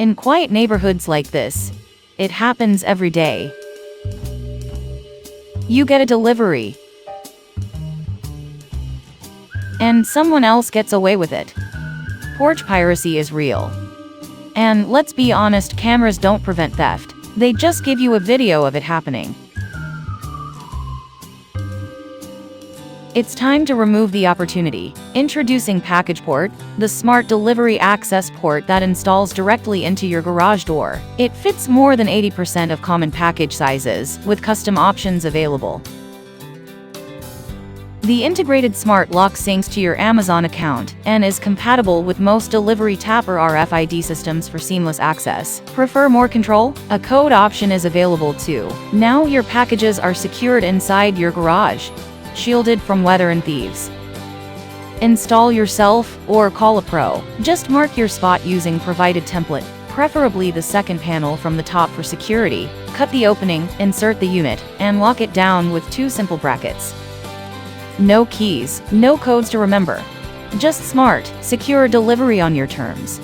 In quiet neighborhoods like this, it happens every day. You get a delivery, and someone else gets away with it. Porch piracy is real. And let's be honest, cameras don't prevent theft. They just give you a video of it happening. It's time to remove the opportunity. Introducing PackagePort, the smart delivery access port that installs directly into your garage door. It fits more than 80% of common package sizes, with custom options available. The integrated smart lock syncs to your Amazon account and is compatible with most delivery tap or RFID systems for seamless access. Prefer more control? A code option is available too. Now your packages are secured inside your garage, shielded from weather and thieves. Install yourself or call a pro. Just mark your spot using provided template, preferably the second panel from the top for security. Cut the opening, insert the unit, and lock it down with 2 simple brackets. No keys, no codes to remember. Just smart, secure delivery on your terms.